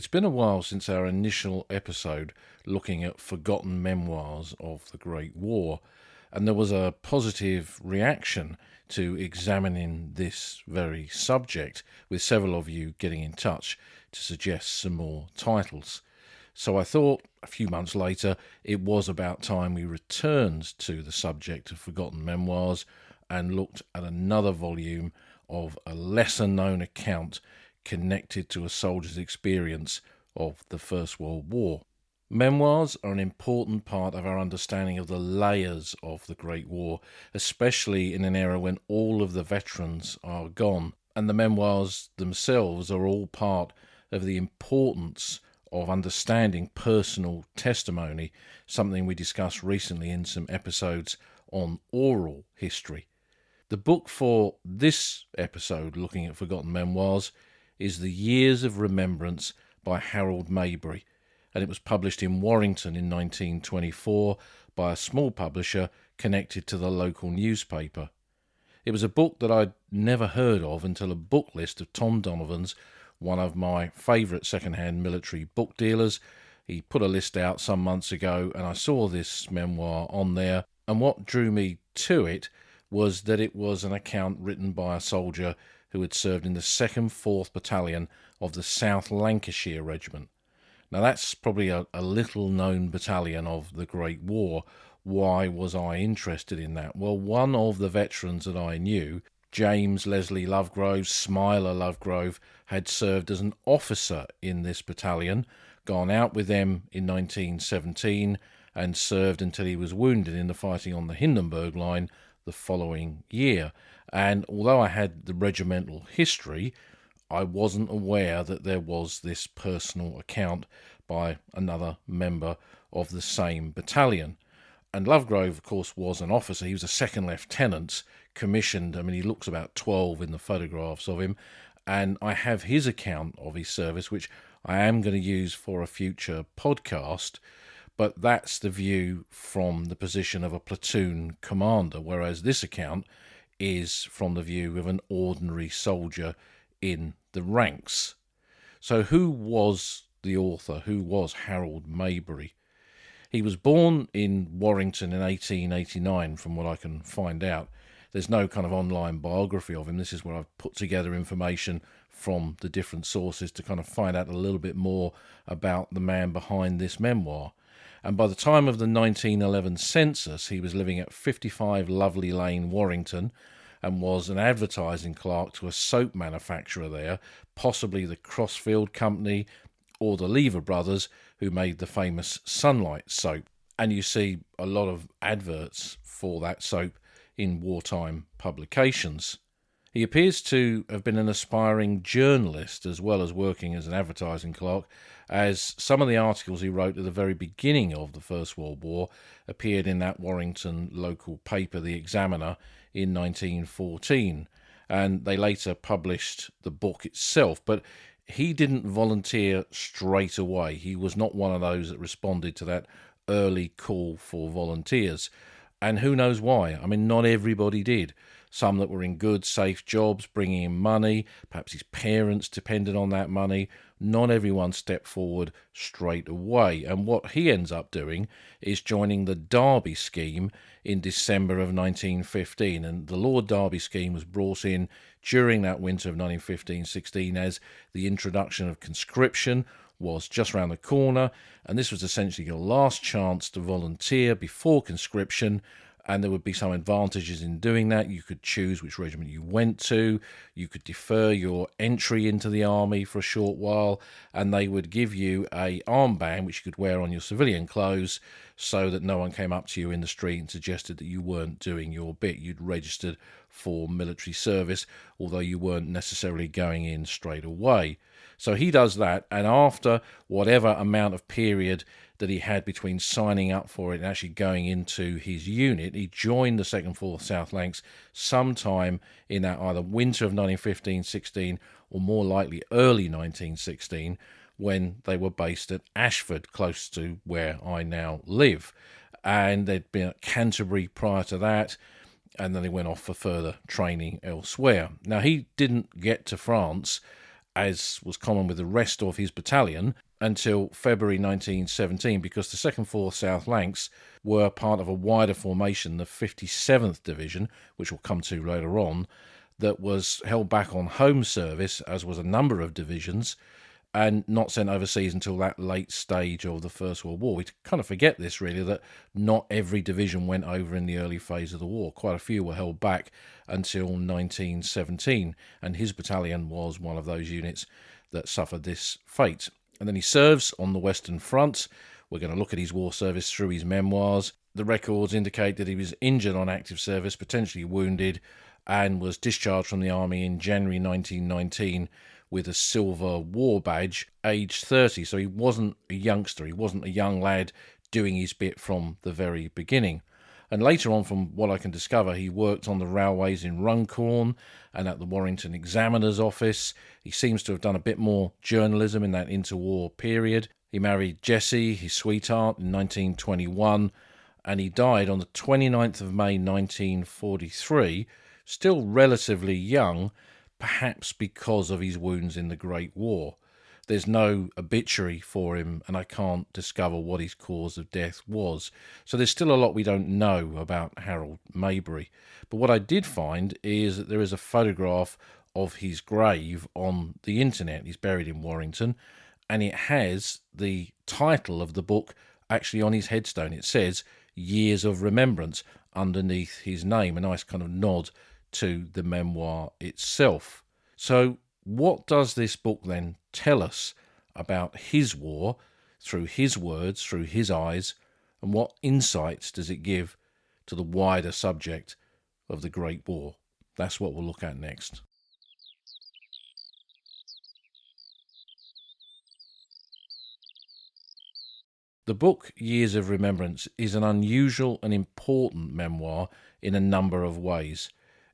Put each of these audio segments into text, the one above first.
It's been a while since our initial episode looking at forgotten memoirs of the Great War, and there was a positive reaction to examining this very subject, with several of you getting in touch to suggest some more titles. So I thought, a few months later, it was about time we returned to the subject of forgotten memoirs and looked at another volume of a lesser-known account connected to a soldier's experience of the First World War. Memoirs are an important part of our understanding of the layers of the Great War, especially in an era when all of the veterans are gone, and the memoirs themselves are all part of the importance of understanding personal testimony, something we discussed recently in some episodes on oral history. The book for this episode, looking at forgotten memoirs, is The Years of Remembrance by Harold Maybury, and it was published in Warrington in 1924 by a small publisher connected to the local newspaper. It was a book that I'd never heard of until a book list of Tom Donovan's, one of my favourite second-hand military book dealers. He put a list out some months ago, and I saw this memoir on there, and what drew me to it was that it was an account written by a soldier who had served in the 2nd 4th Battalion of the South Lancashire Regiment. Now that's probably a little-known battalion of the Great War. Why was I interested in that? Well, one of the veterans that I knew, James Leslie Lovegrove, Smiler Lovegrove, had served as an officer in this battalion, gone out with them in 1917 and served until he was wounded in the fighting on the Hindenburg Line the following year. And although I had the regimental history, I wasn't aware that there was this personal account by another member of the same battalion. And Lovegrove, of course, was an officer. He was a second lieutenant, commissioned. I mean, he looks about 12 in the photographs of him. And I have his account of his service, which I am going to use for a future podcast. But that's the view from the position of a platoon commander, whereas this account is from the view of an ordinary soldier in the ranks. So who was the author? Who was Harold Maybury? He was born in Warrington in 1889, from what I can find out. There's no kind of online biography of him. This is where I've put together information from the different sources to kind of find out a little bit more about the man behind this memoir. And by the time of the 1911 census, he was living at 55 Lovely Lane, Warrington, and was an advertising clerk to a soap manufacturer there, possibly the Crossfield Company or the Lever Brothers, who made the famous Sunlight soap. And you see a lot of adverts for that soap in wartime publications. He appears to have been an aspiring journalist as well as working as an advertising clerk, as some of the articles he wrote at the very beginning of the First World War appeared in that Warrington local paper, The Examiner, in 1914, and they later published the book itself. But he didn't volunteer straight away. He was not one of those that responded to that early call for volunteers. And who knows why? I mean, not everybody did. Some that were in good, safe jobs, bringing in money, perhaps his parents depended on that money. Not everyone stepped forward straight away. And what he ends up doing is joining the Derby scheme in December of 1915. And the Lord Derby scheme was brought in during that winter of 1915-16 as the introduction of conscription was just round the corner, and this was essentially your last chance to volunteer before conscription, and there would be some advantages in doing that. You could choose which regiment you went to, you could defer your entry into the army for a short while, and they would give you a armband which you could wear on your civilian clothes so that no one came up to you in the street and suggested that you weren't doing your bit. You'd registered for military service, although you weren't necessarily going in straight away. So he does that, and after whatever amount of period that he had between signing up for it and actually going into his unit, he joined the 2nd 4th South Lancs sometime in that either winter of 1915-16 or more likely early 1916, when they were based at Ashford, close to where I now live. And they'd been at Canterbury prior to that, and then they went off for further training elsewhere. Now, he didn't get to France as was common with the rest of his battalion, until February 1917, because the 2nd 4th South Lancs were part of a wider formation, the 57th Division, which we'll come to later on, that was held back on home service, as was a number of divisions, and not sent overseas until that late stage of the First World War. We kind of forget this, really, that not every division went over in the early phase of the war. Quite a few were held back until 1917, and his battalion was one of those units that suffered this fate. And then he serves on the Western Front. We're going to look at his war service through his memoirs. The records indicate that he was injured on active service, potentially wounded, and was discharged from the army in January 1919 with a silver war badge, aged 30. So he wasn't a youngster. He wasn't a young lad doing his bit from the very beginning. And later on, from what I can discover, he worked on the railways in Runcorn and at the Warrington Examiner's office. He seems to have done a bit more journalism in that interwar period. He married Jessie, his sweetheart, in 1921, and he died on the 29th of May 1943, still relatively young, perhaps because of his wounds in the Great War. There's no obituary for him, and I can't discover what his cause of death was. So there's still a lot we don't know about Harold Maybury. But what I did find is that there is a photograph of his grave on the internet. He's buried in Warrington, and it has the title of the book actually on his headstone. It says Years of Remembrance underneath his name, a nice kind of nod to the memoir itself. So what does this book then tell us about his war, through his words, through his eyes, and what insights does it give to the wider subject of the Great War? That's what we'll look at next. The book Years of Remembrance is an unusual and important memoir in a number of ways.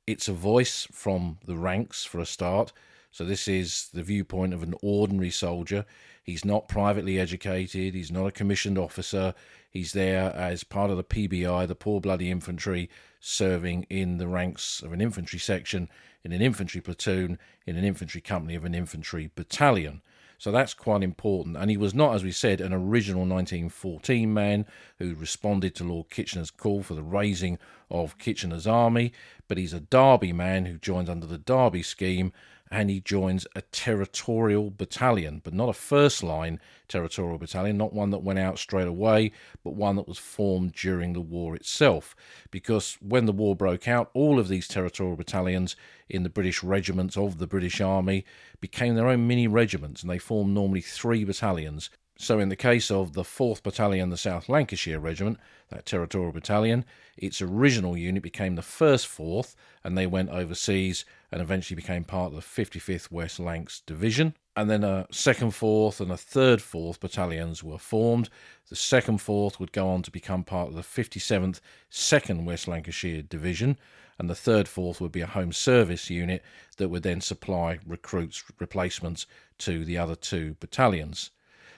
It's a voice from the ranks, for a start. So this is the viewpoint of an ordinary soldier. He's not privately educated. He's not a commissioned officer. He's there as part of the PBI, the Poor Bloody Infantry, serving in the ranks of an infantry section, in an infantry platoon, in an infantry company of an infantry battalion. So that's quite important. And he was not, as we said, an original 1914 man who responded to Lord Kitchener's call for the raising of Kitchener's army, but he's a Derby man who joins under the Derby scheme, and he joins a territorial battalion, but not a first-line territorial battalion, not one that went out straight away, but one that was formed during the war itself. Because when the war broke out, all of these territorial battalions in the British regiments of the British Army became their own mini-regiments, and they formed normally 3 battalions. So in the case of the 4th Battalion, the South Lancashire Regiment, that territorial battalion, its original unit became the 1st 4th, and they went overseas and eventually became part of the 55th West Lancs Division. And then a 2nd 4th and a 3rd 4th battalions were formed. The 2nd 4th would go on to become part of the 57th 2nd West Lancashire Division, and the 3rd 4th would be a home service unit that would then supply recruits, replacements to the other 2 battalions.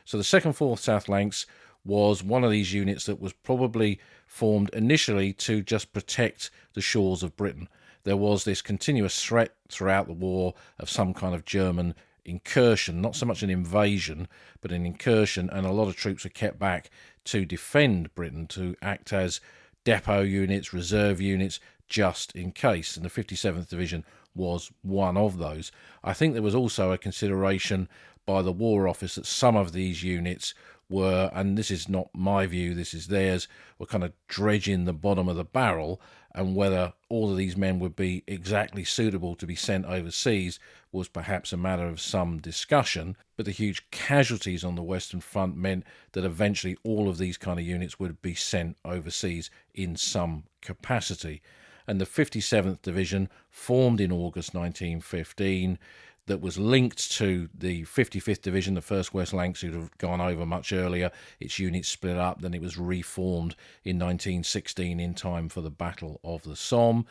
So the 2nd 4th South Lancs was one of these units that was probably formed initially to just protect the shores of Britain. There was this continuous threat throughout the war of some kind of German incursion, not so much an invasion, but an incursion, and a lot of troops were kept back to defend Britain, to act as depot units, reserve units, just in case. And the 57th Division was one of those. I think there was also a consideration by the War Office that some of these units were, and this is not my view, this is theirs, were kind of dredging the bottom of the barrel, and whether all of these men would be exactly suitable to be sent overseas was perhaps a matter of some discussion. But the huge casualties on the Western Front meant that eventually all of these kind of units would be sent overseas in some capacity. And the 57th Division, formed in August 1915, that was linked to the 55th Division, the 1st West Lancs, who'd have gone over much earlier. Its units split up, then it was reformed in 1916 in time for the Battle of the Somme.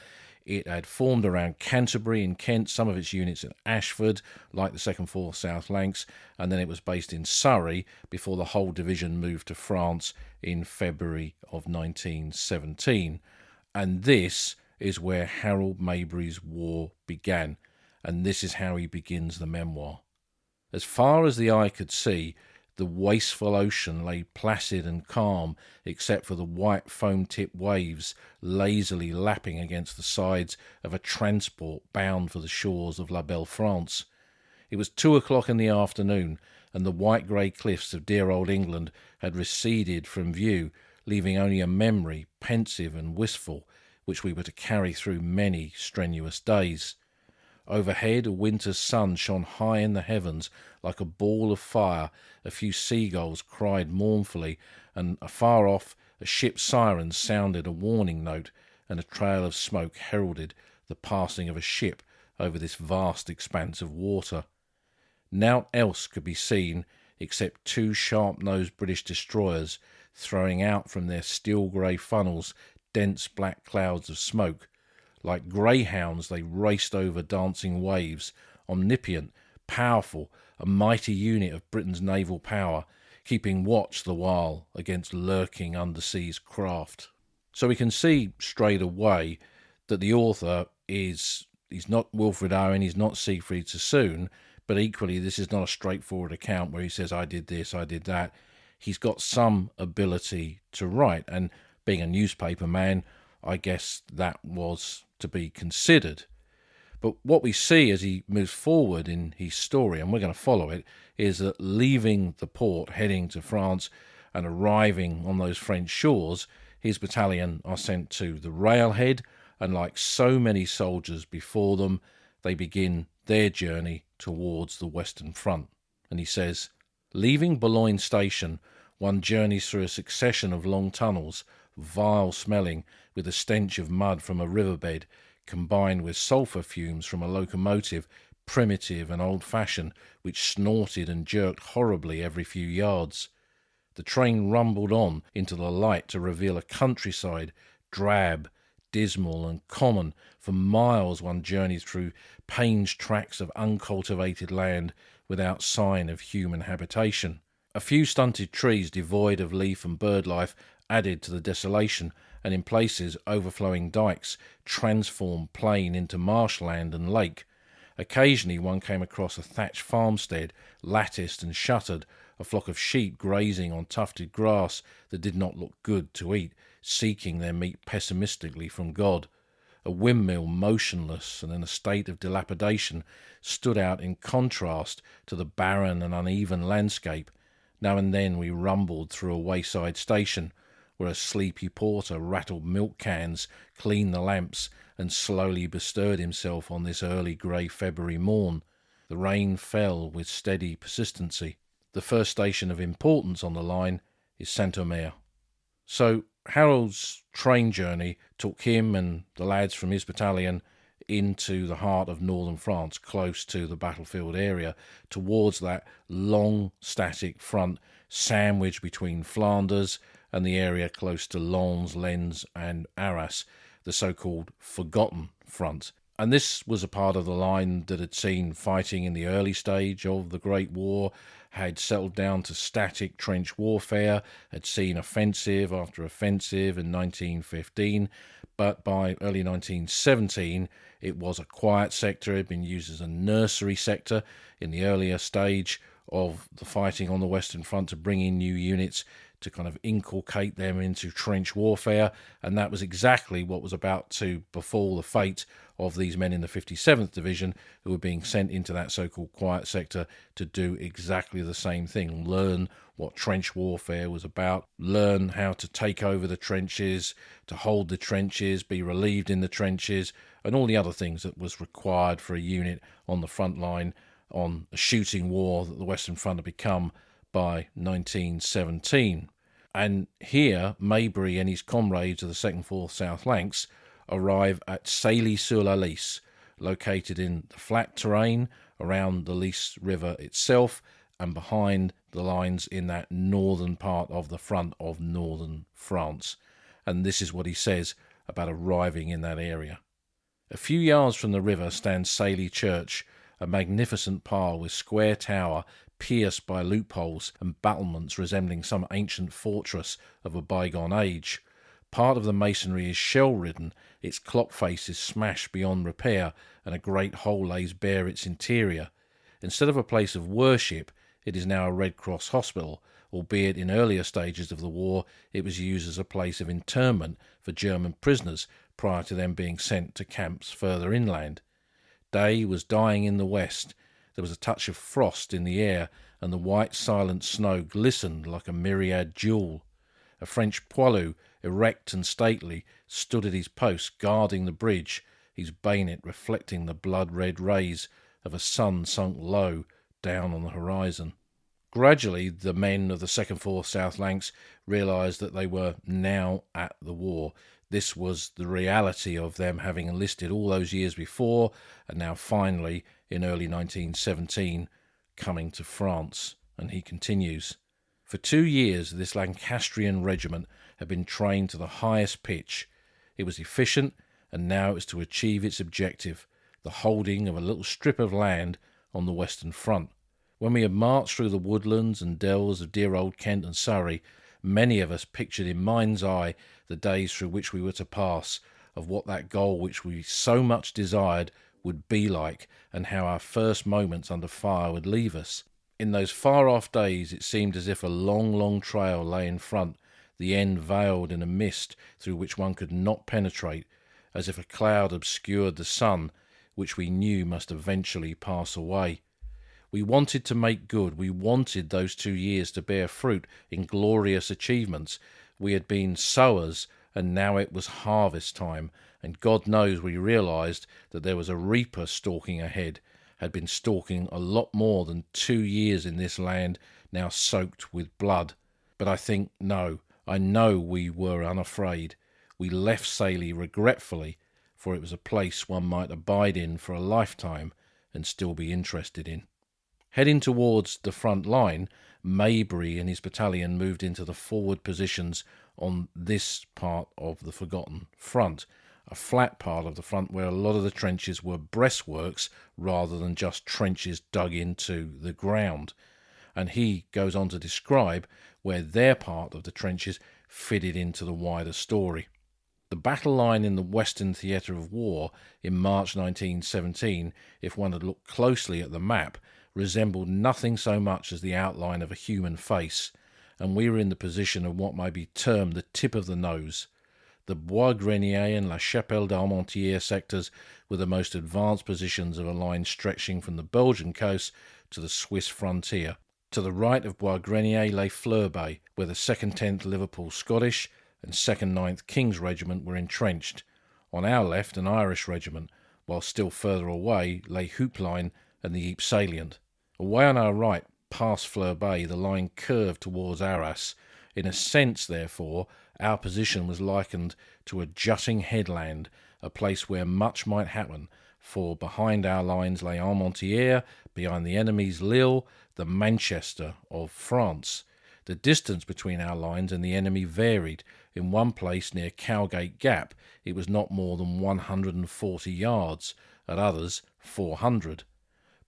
It had formed around Canterbury in Kent, some of its units at Ashford, like the 2nd 4th South Lancs, and then it was based in Surrey before the whole division moved to France in February of 1917. And this is where Harold Maybury's war began. And this is how he begins the memoir. As far as the eye could see, the wasteful ocean lay placid and calm, except for the white foam-tipped waves lazily lapping against the sides of a transport bound for the shores of La Belle France. It was 2 o'clock in the afternoon, and the white-grey cliffs of dear old England had receded from view, leaving only a memory, pensive and wistful, which we were to carry through many strenuous days. Overhead, a winter's sun shone high in the heavens like a ball of fire. A few seagulls cried mournfully, and afar off a ship's siren sounded a warning note, and a trail of smoke heralded the passing of a ship over this vast expanse of water. Naught else could be seen except two sharp-nosed British destroyers throwing out from their steel-grey funnels dense black clouds of smoke. Like greyhounds they raced over dancing waves, omnipotent, powerful, a mighty unit of Britain's naval power, keeping watch the while against lurking underseas craft. So we can see straight away that the author he's not Wilfred Owen, he's not Siegfried Sassoon, but equally this is not a straightforward account where he says, I did this, I did that. He's got some ability to write, and being a newspaper man, I guess that was to be considered. But what we see as he moves forward in his story, and we're going to follow it, is that leaving the port, heading to France and arriving on those French shores, his battalion are sent to the railhead, and like so many soldiers before them, they begin their journey towards the Western Front. And he says, leaving Boulogne station, one journeys through a succession of long tunnels, vile smelling, with a stench of mud from a riverbed, combined with sulphur fumes from a locomotive, primitive and old-fashioned, which snorted and jerked horribly every few yards. The train rumbled on into the light to reveal a countryside, drab, dismal and common. For miles one journeyed through panged tracts of uncultivated land without sign of human habitation. A few stunted trees devoid of leaf and bird life added to the desolation, and in places overflowing dikes transformed plain into marshland and lake. Occasionally one came across a thatched farmstead, latticed and shuttered, a flock of sheep grazing on tufted grass that did not look good to eat, seeking their meat pessimistically from God. A windmill, motionless and in a state of dilapidation, stood out in contrast to the barren and uneven landscape. Now and then we rumbled through a wayside station, where a sleepy porter rattled milk cans, cleaned the lamps, and slowly bestirred himself on this early grey February morn. The rain fell with steady persistency. The first station of importance on the line is Saint-Omer. So Harold's train journey took him and the lads from his battalion into the heart of northern France, close to the battlefield area, towards that long static front sandwiched between Flanders and the area close to Lens, Lens and Arras, the so-called Forgotten Front. And this was a part of the line that had seen fighting in the early stage of the Great War, had settled down to static trench warfare, had seen offensive after offensive in 1915, but by early 1917 it was a quiet sector. It had been used as a nursery sector in the earlier stage of the fighting on the Western Front to bring in new units to kind of inculcate them into trench warfare, and that was exactly what was about to befall the fate of these men in the 57th Division who were being sent into that so-called quiet sector to do exactly the same thing, learn what trench warfare was about, learn how to take over the trenches, to hold the trenches, be relieved in the trenches, and all the other things that was required for a unit on the front line on a shooting war that the Western Front had become by 1917. And here Maybury and his comrades of the 2nd 4th South Lancs arrive at Sailly-sur-la-Lys, located in the flat terrain around the Lys River itself and behind the lines in that northern part of the front of northern France. And this is what he says about arriving in that area. A few yards from the river stands Sailly Church, a magnificent pile with square tower pierced by loopholes and battlements resembling some ancient fortress of a bygone age. Part of the masonry is shell-ridden, its clock face is smashed beyond repair, and a great hole lays bare its interior. Instead of a place of worship, it is now a Red Cross hospital, albeit in earlier stages of the war it was used as a place of internment for German prisoners prior to them being sent to camps further inland. Day was dying in the west. There was a touch of frost in the air, and the white silent snow glistened like a myriad jewel. A French poilu, erect and stately, stood at his post guarding the bridge, his bayonet reflecting the blood-red rays of a sun sunk low down on the horizon. Gradually, the men of the 2nd 4th South Lancs realised that they were now at the war. This was the reality of them having enlisted all those years before, and now finally, in early 1917, coming to France. And he continues, "For 2 years this Lancastrian regiment had been trained to the highest pitch. It was efficient, and now it was to achieve its objective, the holding of a little strip of land on the Western Front. When we had marched through the woodlands and dells of dear old Kent and Surrey, many of us pictured in mind's eye the days through which we were to pass, of what that goal which we so much desired would be like, and how our first moments under fire would leave us. In those far-off days it seemed as if a long, long trail lay in front, the end veiled in a mist through which one could not penetrate, as if a cloud obscured the sun, which we knew must eventually pass away. We wanted to make good. We wanted those 2 years to bear fruit in glorious achievements. We had been sowers, and now it was harvest time, and God knows we realised that there was a reaper stalking ahead, had been stalking a lot more than 2 years in this land, now soaked with blood. But I know we were unafraid. We left Saley regretfully, for it was a place one might abide in for a lifetime and still be interested in." Heading towards the front line, Maybury and his battalion moved into the forward positions on this part of the forgotten front, a flat part of the front where a lot of the trenches were breastworks rather than just trenches dug into the ground. And he goes on to describe where their part of the trenches fitted into the wider story. The battle line in the Western Theatre of War in March 1917, if one had looked closely at the map, resembled nothing so much as the outline of a human face, and we were in the position of what may be termed the tip of the nose. The Bois Grenier and La Chapelle d'Armentières sectors were the most advanced positions of a line stretching from the Belgian coast to the Swiss frontier. To the right of Bois Grenier lay Fleur Bay, where the 2nd 10th Liverpool Scottish and 2nd 9th King's Regiment were entrenched. On our left, an Irish regiment, while still further away lay Hoop Line and the Ypres salient. Away on our right, past Fleur Bay, the line curved towards Arras. In a sense, therefore, our position was likened to a jutting headland, a place where much might happen, for behind our lines lay Armentières, behind the enemy's Lille, the Manchester of France. The distance between our lines and the enemy varied. In one place near Cowgate Gap it was not more than 140 yards, at others 400.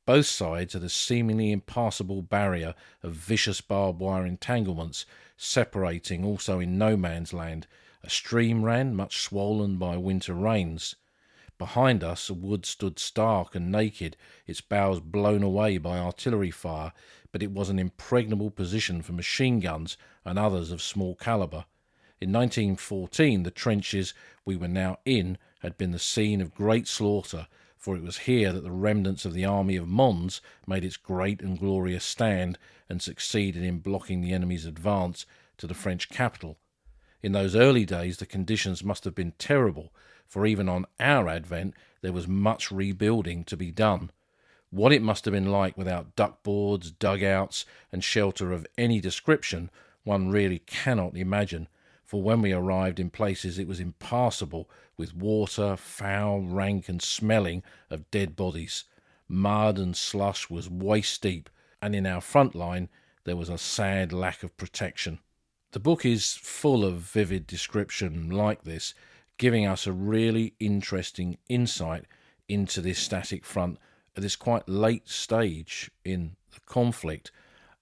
Both sides had a seemingly impassable barrier of vicious barbed wire entanglements, separating also in no man's land. A stream ran, much swollen by winter rains. Behind us a wood stood stark and naked, its boughs blown away by artillery fire, but it was an impregnable position for machine guns and others of small calibre. In 1914 the trenches we were now in had been the scene of great slaughter, for it was here that the remnants of the army of Mons made its great and glorious stand and succeeded in blocking the enemy's advance to the French capital. In those early days the conditions must have been terrible, for even on our advent there was much rebuilding to be done. What it must have been like without duckboards, dugouts, and shelter of any description, one really cannot imagine, for when we arrived in places it was impassable, with water, foul, rank, and smelling of dead bodies. Mud and slush was waist-deep, and in our front line there was a sad lack of protection. The book is full of vivid description like this, giving us a really interesting insight into this static front at this quite late stage in the conflict.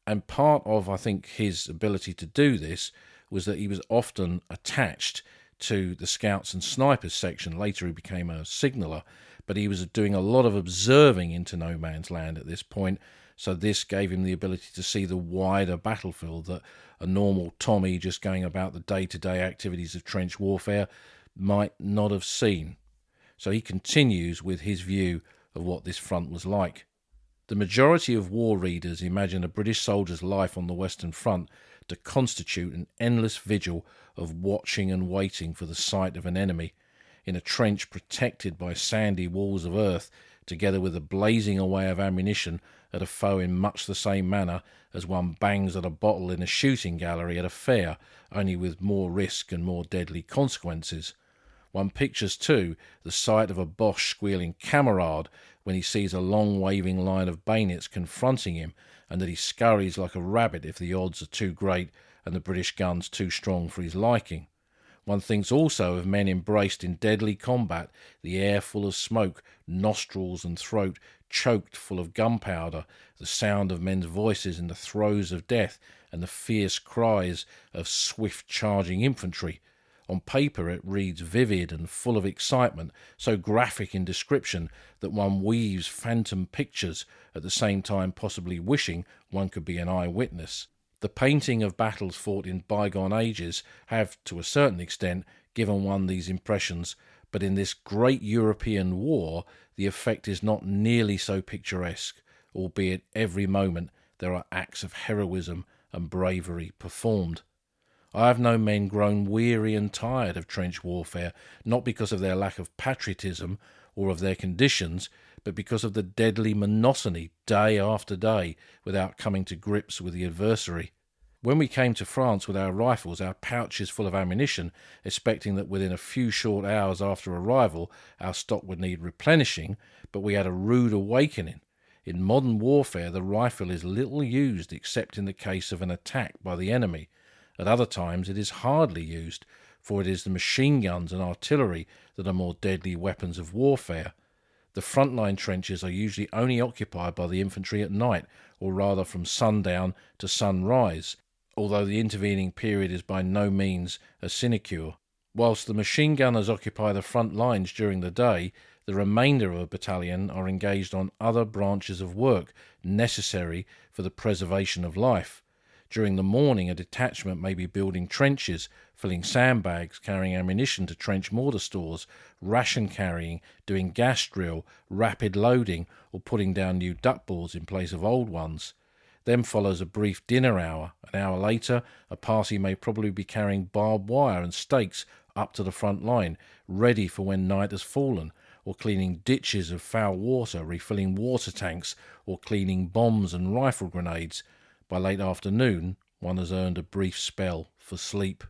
And part of, I think, his ability to do this was that he was often attached to the Scouts and Snipers section. Later he became a signaller, but he was doing a lot of observing into no man's land at this point, so this gave him the ability to see the wider battlefield that a normal Tommy just going about the day-to-day activities of trench warfare might not have seen. So he continues with his view of what this front was like. The majority of war readers imagine a British soldier's life on the Western Front to constitute an endless vigil of watching and waiting for the sight of an enemy, in a trench protected by sandy walls of earth, together with the blazing away of ammunition at a foe in much the same manner as one bangs at a bottle in a shooting gallery at a fair, only with more risk and more deadly consequences. One pictures, too, the sight of a Boche squealing "Kamerad" when he sees a long waving line of bayonets confronting him, and that he scurries like a rabbit if the odds are too great and the British guns too strong for his liking. One thinks also of men embraced in deadly combat, the air full of smoke, nostrils and throat choked full of gunpowder, the sound of men's voices in the throes of death, and the fierce cries of swift charging infantry. On paper it reads vivid and full of excitement, so graphic in description that one weaves phantom pictures, at the same time possibly wishing one could be an eyewitness. The painting of battles fought in bygone ages have, to a certain extent, given one these impressions, but in this great European war the effect is not nearly so picturesque, albeit every moment there are acts of heroism and bravery performed. I have known men grown weary and tired of trench warfare, not because of their lack of patriotism or of their conditions, but because of the deadly monotony day after day without coming to grips with the adversary. When we came to France with our rifles, our pouches full of ammunition, expecting that within a few short hours after arrival our stock would need replenishing, but we had a rude awakening. In modern warfare the rifle is little used except in the case of an attack by the enemy. At other times it is hardly used, for it is the machine guns and artillery that are more deadly weapons of warfare. The frontline trenches are usually only occupied by the infantry at night, or rather from sundown to sunrise, although the intervening period is by no means a sinecure. Whilst the machine gunners occupy the front lines during the day, the remainder of a battalion are engaged on other branches of work necessary for the preservation of life. During the morning a detachment may be building trenches, filling sandbags, carrying ammunition to trench mortar stores, ration carrying, doing gas drill, rapid loading, or putting down new duckboards in place of old ones. Then follows a brief dinner hour. An hour later a party may probably be carrying barbed wire and stakes up to the front line, ready for when night has fallen, or cleaning ditches of foul water, refilling water tanks, or cleaning bombs and rifle grenades. By late afternoon, one has earned a brief spell for sleep.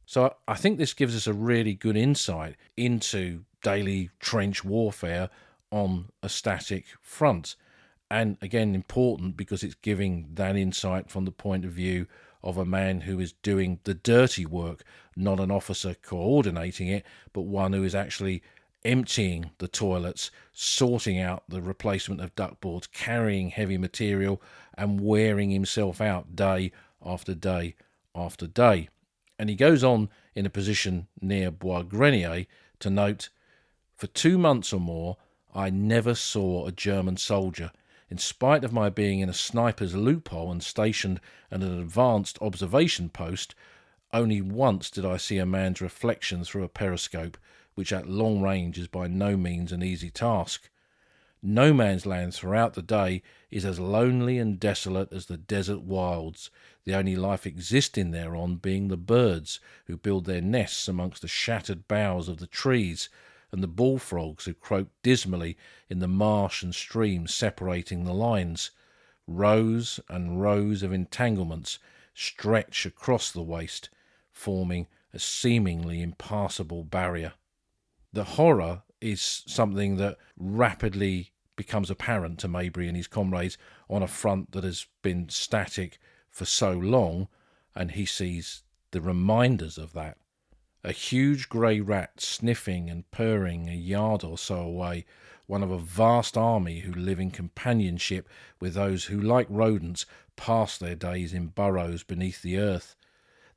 So I think this gives us a really good insight into daily trench warfare on a static front. And again, important because it's giving that insight from the point of view of a man who is doing the dirty work, not an officer coordinating it, but one who is actually emptying the toilets, sorting out the replacement of duckboards, carrying heavy material and wearing himself out day after day after day. And he goes on in a position near Bois Grenier to note, "For 2 months or more I never saw a German soldier. In spite of my being in a sniper's loophole and stationed at an advanced observation post, only once did I see a man's reflection through a periscope, which at long range is by no means an easy task. No man's land throughout the day is as lonely and desolate as the desert wilds, the only life existing thereon being the birds who build their nests amongst the shattered boughs of the trees, and the bullfrogs who croak dismally in the marsh and stream separating the lines. Rows and rows of entanglements stretch across the waste, forming a seemingly impassable barrier." The horror is something that rapidly becomes apparent to Maybury and his comrades on a front that has been static for so long, and he sees the reminders of that. A huge grey rat sniffing and purring a yard or so away, one of a vast army who live in companionship with those who, like rodents, pass their days in burrows beneath the earth.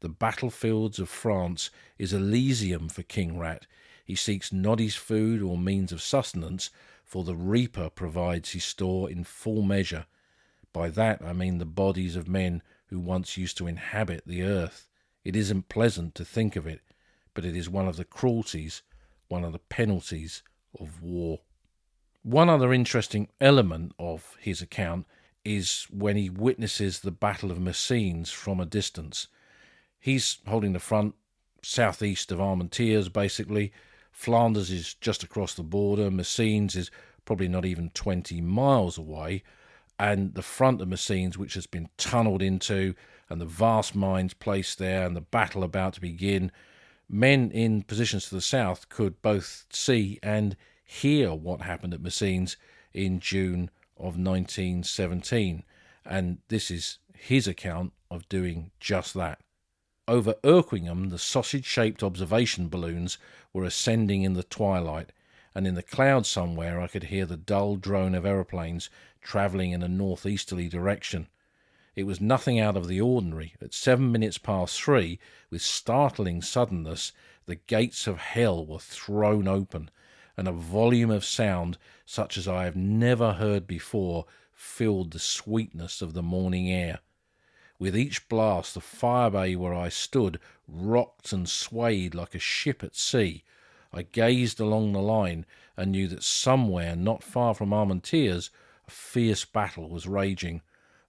The battlefields of France is Elysium for King Rat. He seeks not his food or means of sustenance, for the reaper provides his store in full measure. By that I mean the bodies of men who once used to inhabit the earth. It isn't pleasant to think of it, but it is one of the cruelties, one of the penalties of war. One other interesting element of his account is when he witnesses the Battle of Messines from a distance. He's holding the front, southeast of Armentières, basically. Flanders is just across the border. Messines is probably not even 20 miles away. And the front of Messines, which has been tunnelled into, and the vast mines placed there, and the battle about to begin, men in positions to the south could both see and hear what happened at Messines in June of 1917. And this is his account of doing just that. Over Erquingham, the sausage-shaped observation balloons were ascending in the twilight, and in the clouds somewhere I could hear the dull drone of aeroplanes travelling in a northeasterly direction. It was nothing out of the ordinary. At 7 minutes past 3, with startling suddenness, the gates of hell were thrown open, and a volume of sound such as I have never heard before filled the sweetness of the morning air. With each blast, the fire bay where I stood rocked and swayed like a ship at sea. I gazed along the line and knew that somewhere not far from Armentières a fierce battle was raging.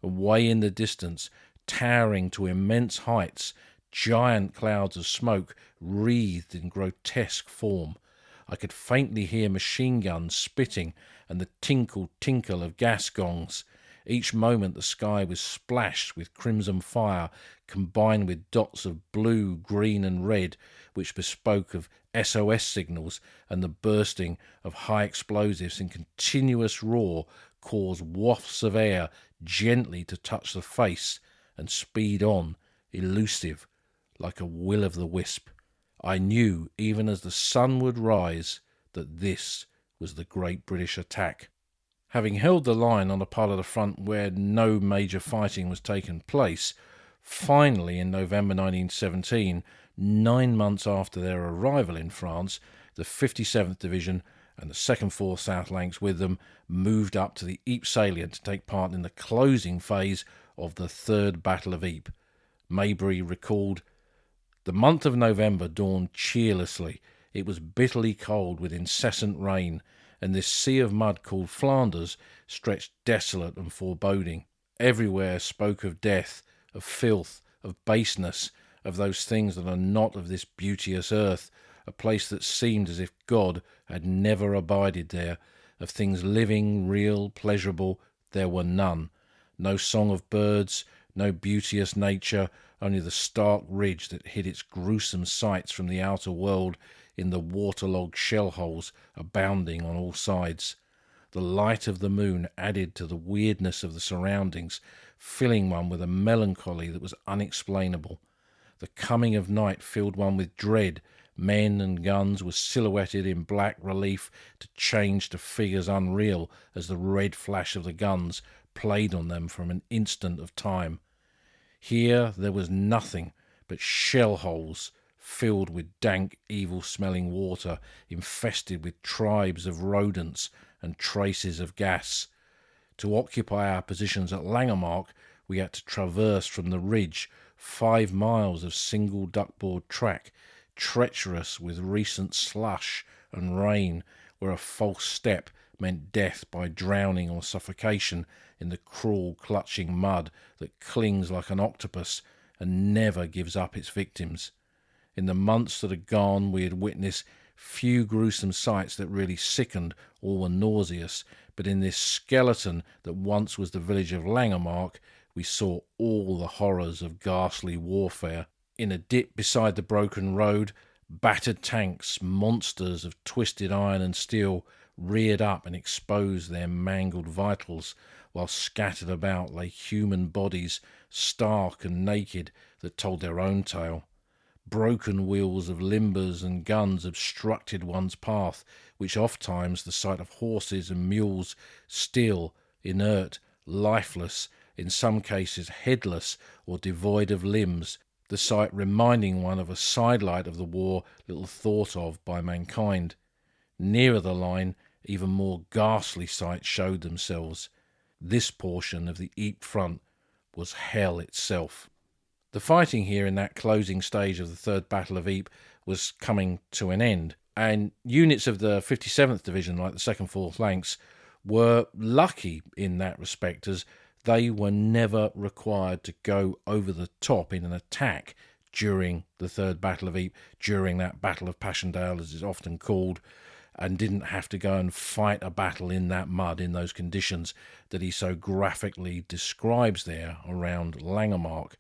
Away in the distance, towering to immense heights, giant clouds of smoke wreathed in grotesque form. I could faintly hear machine guns spitting and the tinkle of gas gongs. Each moment the sky was splashed with crimson fire, combined with dots of blue, green and red, which bespoke of SOS signals, and the bursting of high explosives in continuous roar caused wafts of air gently to touch the face and speed on, elusive, like a will-o'-the-wisp. I knew, even as the sun would rise, that this was the Great British Attack. Having held the line on a part of the front where no major fighting was taking place, finally in November 1917, 9 months after their arrival in France, the 57th Division and the 2nd Force South Lancs with them moved up to the Ypres salient to take part in the closing phase of the Third Battle of Ypres. Maybury recalled, "The month of November dawned cheerlessly. It was bitterly cold with incessant rain, and this sea of mud called Flanders stretched desolate and foreboding. Everywhere spoke of death, of filth, of baseness, of those things that are not of this beauteous earth, a place that seemed as if God had never abided there. Of things living, real, pleasurable, there were none. No song of birds, no beauteous nature, only the stark ridge that hid its gruesome sights from the outer world in the waterlogged shell-holes abounding on all sides. The light of the moon added to the weirdness of the surroundings, filling one with a melancholy that was unexplainable. The coming of night filled one with dread. Men and guns were silhouetted in black relief to change to figures unreal as the red flash of the guns played on them for an instant of time. Here there was nothing but shell-holes, filled with dank, evil-smelling water, infested with tribes of rodents and traces of gas. To occupy our positions at Langemarck, we had to traverse from the ridge 5 miles of single duckboard track, treacherous with recent slush and rain, where a false step meant death by drowning or suffocation in the cruel, clutching mud that clings like an octopus and never gives up its victims. In the months that had gone, we had witnessed few gruesome sights that really sickened or were nauseous, but in this skeleton that once was the village of Langemarck, we saw all the horrors of ghastly warfare. In a dip beside the broken road, battered tanks, monsters of twisted iron and steel, reared up and exposed their mangled vitals, while scattered about lay human bodies, stark and naked, that told their own tale. Broken wheels of limbers and guns obstructed one's path, which oft-times the sight of horses and mules, still, inert, lifeless, in some cases headless or devoid of limbs, the sight reminding one of a sidelight of the war little thought of by mankind. Nearer the line, even more ghastly sights showed themselves. This portion of the Ypres front was hell itself. The fighting here in that closing stage of the Third Battle of Ypres was coming to an end, and units of the 57th Division, like the 2nd 4th Lancs, were lucky in that respect, as they were never required to go over the top in an attack during the Third Battle of Ypres, during that Battle of Passchendaele, as it's often called, and didn't have to go and fight a battle in that mud, in those conditions that he so graphically describes there around Langemarck.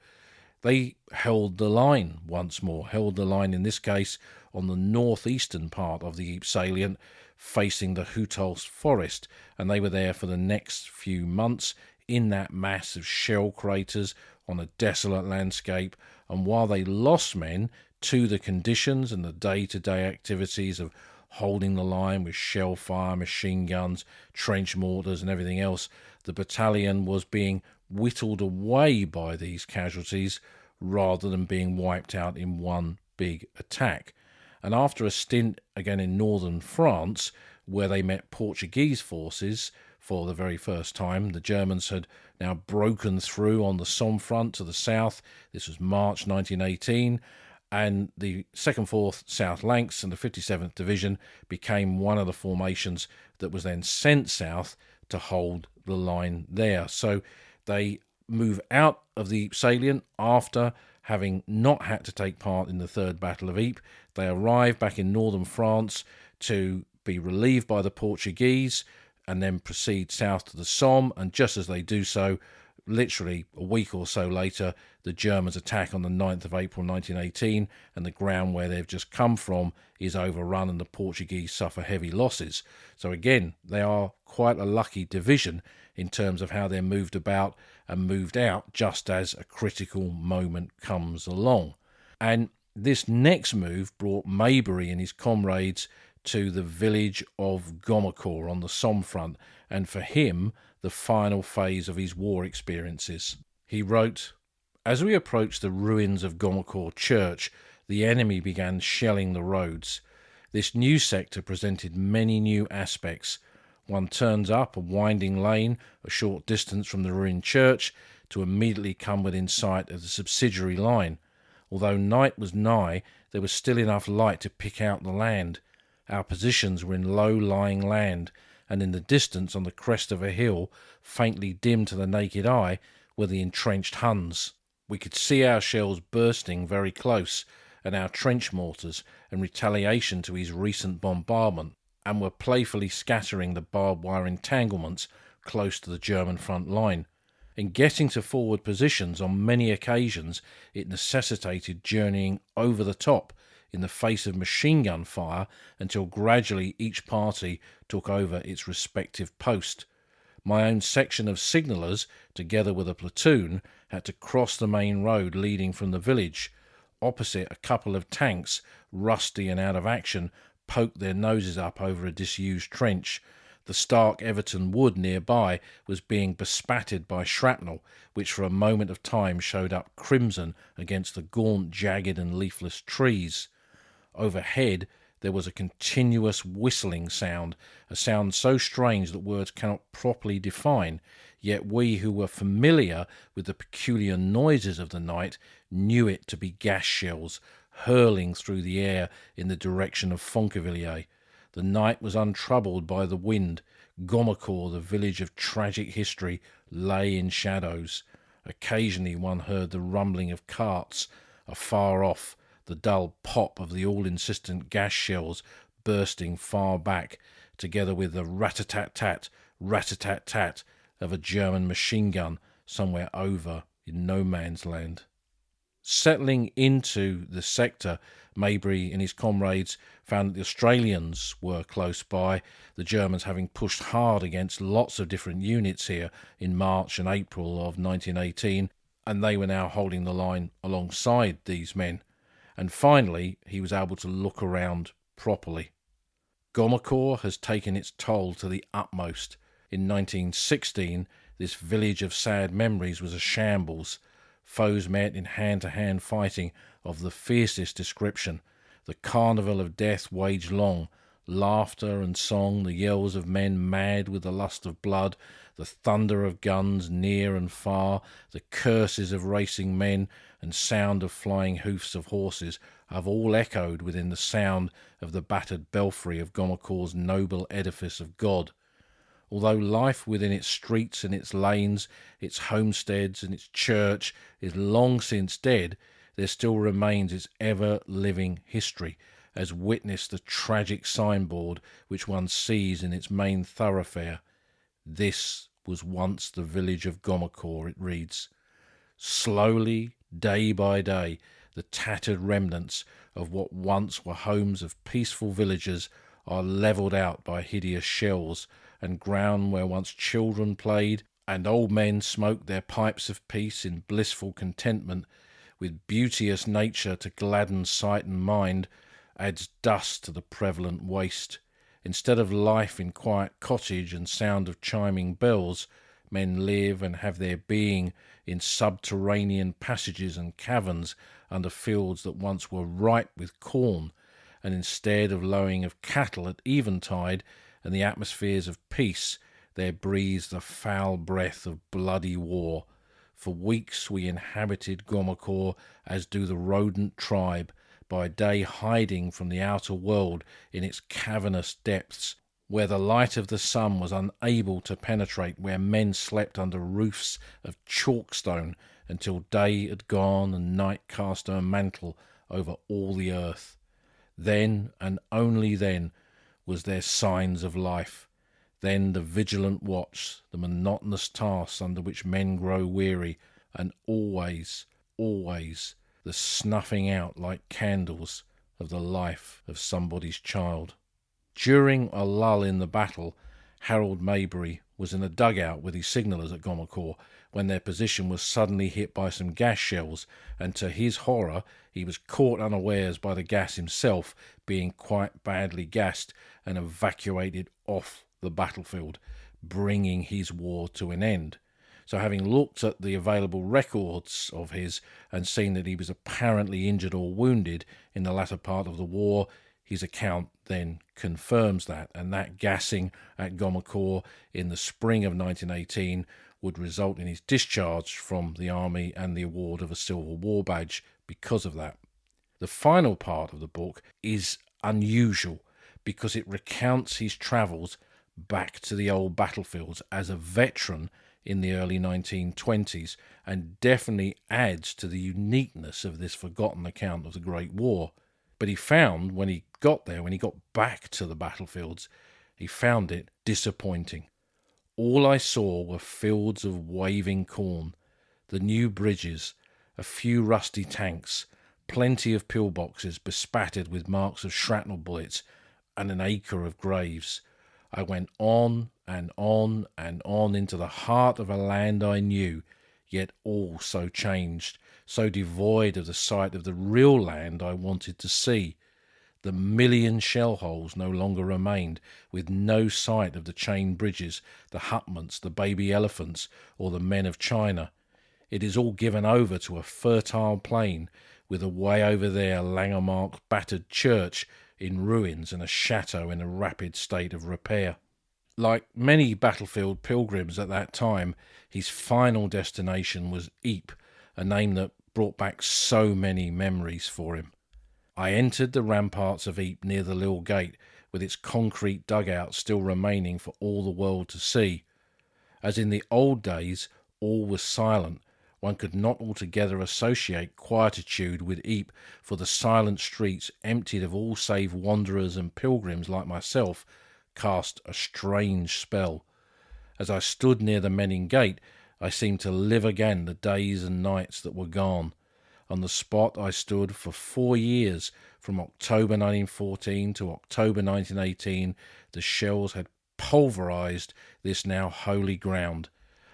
They held the line once more, held the line in this case on the northeastern part of the Ypres salient, facing the Houthulst forest, and they were there for the next few months in that mass of shell craters on a desolate landscape. And while they lost men to the conditions and the day-to-day activities of holding the line with shell fire, machine guns, trench mortars and everything else, the battalion was being whittled away by these casualties rather than being wiped out in one big attack. And after a stint again in northern France, where they met Portuguese forces for the very first time, the Germans had now broken through on the Somme front to the south. This was March 1918, and the 2nd 4th South Lancs and the 57th Division became one of the formations that was then sent south to hold the line there. So they move out of the Ypres salient after having not had to take part in the Third Battle of Ypres. They arrive back in northern France to be relieved by the Portuguese and then proceed south to the Somme, and just as they do so, literally a week or so later, the Germans attack on the 9th of April 1918, and the ground where they've just come from is overrun and the Portuguese suffer heavy losses. So again, they are quite a lucky division in terms of how they're moved about and moved out just as a critical moment comes along. And this next move brought Maybury and his comrades to the village of Gommecourt on the Somme front, and for him, the final phase of his war experiences. He wrote, "As we approached the ruins of Gommecourt Church, the enemy began shelling the roads. This new sector presented many new aspects. One turns up a winding lane a short distance from the ruined church to immediately come within sight of the subsidiary line. Although night was nigh, there was still enough light to pick out the land. Our positions were in low-lying land, and in the distance on the crest of a hill, faintly dim to the naked eye, were the entrenched Huns. We could see our shells bursting very close, and our trench mortars in retaliation to his recent bombardment, and were playfully scattering the barbed wire entanglements close to the German front line. In getting to forward positions on many occasions, it necessitated journeying over the top in the face of machine gun fire until gradually each party took over its respective post. My own section of signallers, together with a platoon, had to cross the main road leading from the village. Opposite, a couple of tanks, rusty and out of action, poked their noses up over a disused trench. The stark Everton wood nearby was being bespattered by shrapnel, which for a moment of time showed up crimson against the gaunt, jagged and leafless trees. Overhead there was a continuous whistling sound, a sound so strange that words cannot properly define, yet we who were familiar with the peculiar noises of the night knew it to be gas shells hurling through the air in the direction of Fonquevillers. The night was untroubled by the wind. Gommecourt, the village of tragic history, lay in shadows. Occasionally one heard the rumbling of carts. Afar off, the dull pop of the all-insistent gas shells bursting far back, together with the rat-a-tat-tat, rat-a-tat-tat of a German machine gun somewhere over in no man's land. Settling into the sector, Maybury and his comrades found that the Australians were close by, the Germans having pushed hard against lots of different units here in March and April of 1918, and they were now holding the line alongside these men. And finally, he was able to look around properly. Gommecourt has taken its toll to the utmost. In 1916, this village of sad memories was a shambles. Foes met in hand-to-hand fighting of the fiercest description. The carnival of death waged long. Laughter and song, the yells of men mad with the lust of blood, the thunder of guns near and far, the curses of racing men, and sound of flying hoofs of horses have all echoed within the sound of the battered belfry of Gomacor's noble edifice of God. Although life within its streets and its lanes, its homesteads and its church is long since dead, there still remains its ever-living history, as witness the tragic signboard which one sees in its main thoroughfare. This was once the village of Gomacor, it reads. Slowly, day by day, the tattered remnants of what once were homes of peaceful villagers are levelled out by hideous shells, and ground where once children played and old men smoked their pipes of peace in blissful contentment, with beauteous nature to gladden sight and mind, adds dust to the prevalent waste. Instead of life in quiet cottage and sound of chiming bells, men live and have their being in subterranean passages and caverns under fields that once were ripe with corn, and instead of lowing of cattle at eventide and the atmospheres of peace, there breathes the foul breath of bloody war. For weeks we inhabited Gomacor as do the rodent tribe, by day hiding from the outer world in its cavernous depths, where the light of the sun was unable to penetrate, where men slept under roofs of chalkstone until day had gone and night cast her mantle over all the earth. Then, and only then, was there signs of life. Then the vigilant watch, the monotonous tasks under which men grow weary, and always, always, the snuffing out like candles of the life of somebody's child. During a lull in the battle, Harold Maybury was in a dugout with his signallers at Gomacor when their position was suddenly hit by some gas shells, and to his horror he was caught unawares by the gas himself, being quite badly gassed and evacuated off the battlefield, bringing his war to an end. So having looked at the available records of his and seen that he was apparently injured or wounded in the latter part of the war, his account then confirms that, and that gassing at Gomacor in the spring of 1918 would result in his discharge from the army and the award of a Silver War Badge because of that. The final part of the book is unusual because it recounts his travels back to the old battlefields as a veteran in the early 1920s, and definitely adds to the uniqueness of this forgotten account of the Great War. But he found, when he got there, when he got back to the battlefields, he found it disappointing. All I saw were fields of waving corn, the new bridges, a few rusty tanks, plenty of pillboxes bespattered with marks of shrapnel bullets, and an acre of graves. I went on and on and on into the heart of a land I knew, yet all so changed, so devoid of the sight of the real land I wanted to see. The million shell holes no longer remained, with no sight of the chain bridges, the hutments, the baby elephants, or the men of China. It is all given over to a fertile plain, with away over there Langemark's battered church in ruins and a chateau in a rapid state of repair. Like many battlefield pilgrims at that time, his final destination was Ypres, a name that brought back so many memories for him. I entered the ramparts of Ypres near the Lille Gate, with its concrete dugout still remaining for all the world to see. As in the old days, all was silent. One could not altogether associate quietude with Ypres, for the silent streets, emptied of all save wanderers and pilgrims like myself, cast a strange spell. As I stood near the Menin Gate, I seemed to live again the days and nights that were gone. On the spot I stood for 4 years, from October 1914 to October 1918, the shells had pulverized this now holy ground.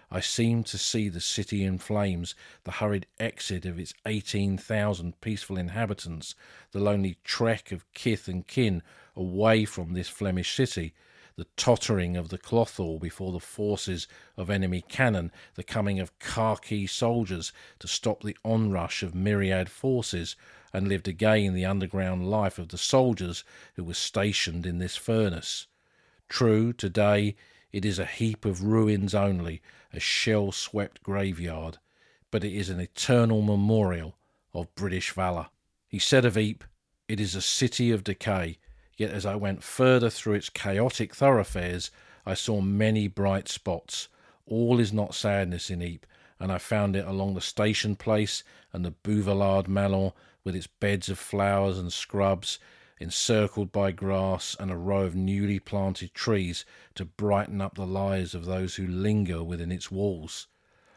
I seemed to see the city in flames, the hurried exit of its 18,000 peaceful inhabitants, the lonely trek of kith and kin away from this Flemish city, the tottering of the Clothall before the forces of enemy cannon, the coming of khaki soldiers to stop the onrush of myriad forces, and lived again the underground life of the soldiers who were stationed in this furnace. True, today it is a heap of ruins only, a shell-swept graveyard, but it is an eternal memorial of British valour. He said of Ypres, "It is a city of decay, yet as I went further through its chaotic thoroughfares, I saw many bright spots. All is not sadness in Ypres, and I found it along the station place and the Boulevard Malon, with its beds of flowers and scrubs, encircled by grass and a row of newly planted trees to brighten up the lives of those who linger within its walls.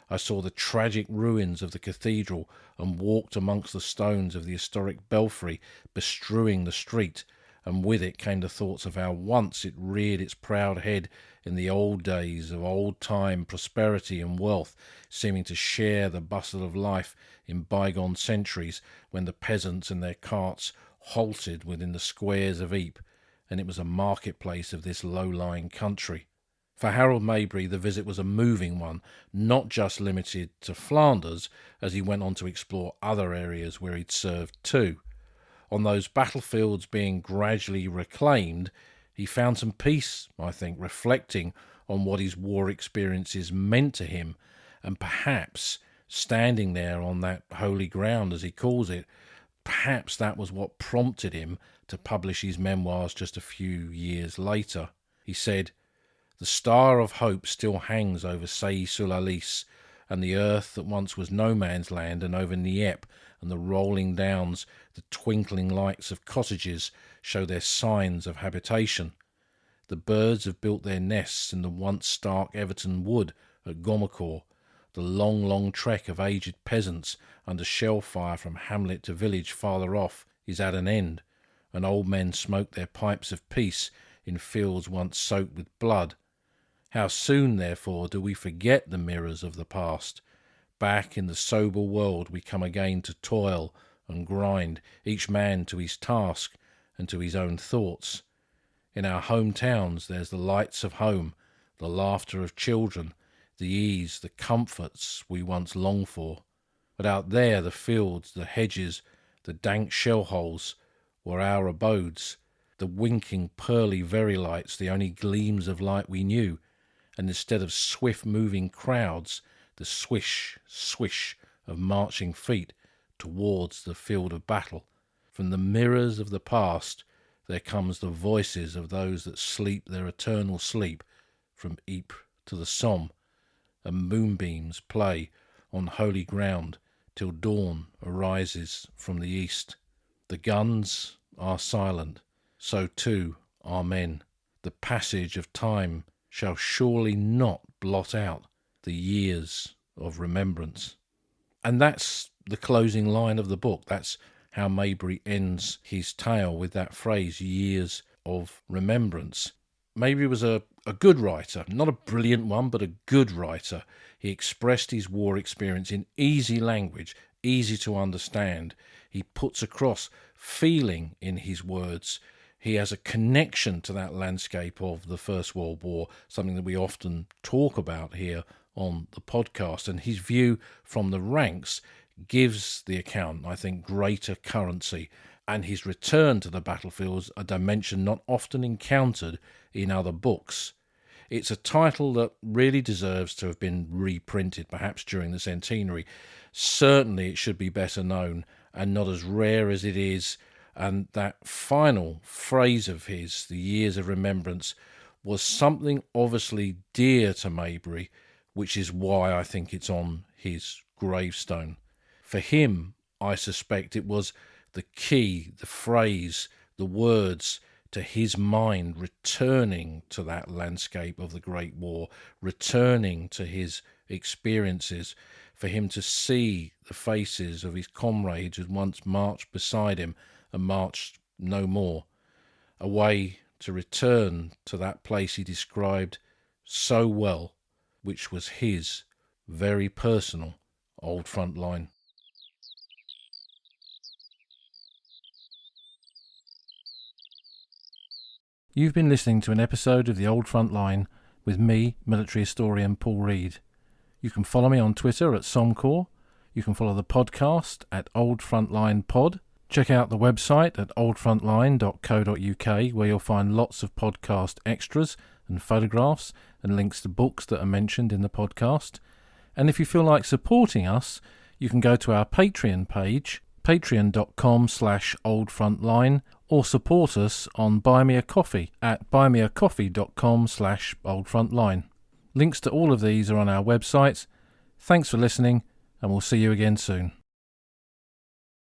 I saw the tragic ruins of the cathedral and walked amongst the stones of the historic belfry bestrewing the street, and with it came the thoughts of how once it reared its proud head in the old days of old-time prosperity and wealth, seeming to share the bustle of life in bygone centuries when the peasants and their carts halted within the squares of Ypres, and it was a marketplace of this low-lying country." For Harold Maybury, the visit was a moving one, not just limited to Flanders, as he went on to explore other areas where he'd served too. On those battlefields being gradually reclaimed, he found some peace, I think, reflecting on what his war experiences meant to him, and perhaps standing there on that holy ground, as he calls it, perhaps that was what prompted him to publish his memoirs just a few years later. He said, "The star of hope still hangs over Sailly-sur-la-Lys, and the earth that once was no man's land, and over Nieppe and the rolling downs, the twinkling lights of cottages show their signs of habitation. The birds have built their nests in the once stark Everton wood at Gommecourt. The long trek of aged peasants under shell fire from hamlet to village farther off is at an end, and old men smoke their pipes of peace in fields once soaked with blood. How soon, therefore, do we forget the mirrors of the past? Back in the sober world we come again to toil and grind, each man to his task and to his own thoughts. In our home towns there's the lights of home, the laughter of children, the ease, the comforts we once longed for. But out there the fields, the hedges, the dank shell holes were our abodes, the winking pearly very lights, the only gleams of light we knew, and instead of swift-moving crowds, the swish, swish of marching feet towards the field of battle. From the mirrors of the past there comes the voices of those that sleep their eternal sleep, from Ypres to the Somme, and moonbeams play on holy ground till dawn arises from the east. The guns are silent, so too are men. The passage of time shall surely not blot out the years of remembrance." And that's the closing line of the book. That's how Maybury ends his tale, with that phrase, years of remembrance. Maybury was a good writer, not a brilliant one, but a good writer. He expressed his war experience in easy language, easy to understand. He puts across feeling in his words. He has a connection to that landscape of the First World War, something that we often talk about here on the podcast. And his view from the ranks gives the account, I think, greater currency. And his return to the battlefields, a dimension not often encountered in other books. It's a title that really deserves to have been reprinted, perhaps during the centenary. Certainly it should be better known, and not as rare as it is. And that final phrase of his, the years of remembrance, was something obviously dear to Maybury, which is why I think it's on his gravestone. For him, I suspect it was the key, the phrase, the words to his mind returning to that landscape of the Great War, returning to his experiences, for him to see the faces of his comrades who once marched beside him and marched no more, a way to return to that place he described so well, which was his very personal old front line. You've been listening to an episode of The Old Front Line with me, military historian Paul Reed. You can follow me on Twitter at Somcor. You can follow the podcast at Old Frontline Pod. Check out the website at oldfrontline.co.uk, where you'll find lots of podcast extras and photographs and links to books that are mentioned in the podcast. And if you feel like supporting us, you can go to our Patreon page, patreon.com/oldfrontline, or support us on Buy Me a Coffee at buymeacoffee.com/oldfrontline. Links to all of these are on our website. Thanks for listening, and we'll see you again soon.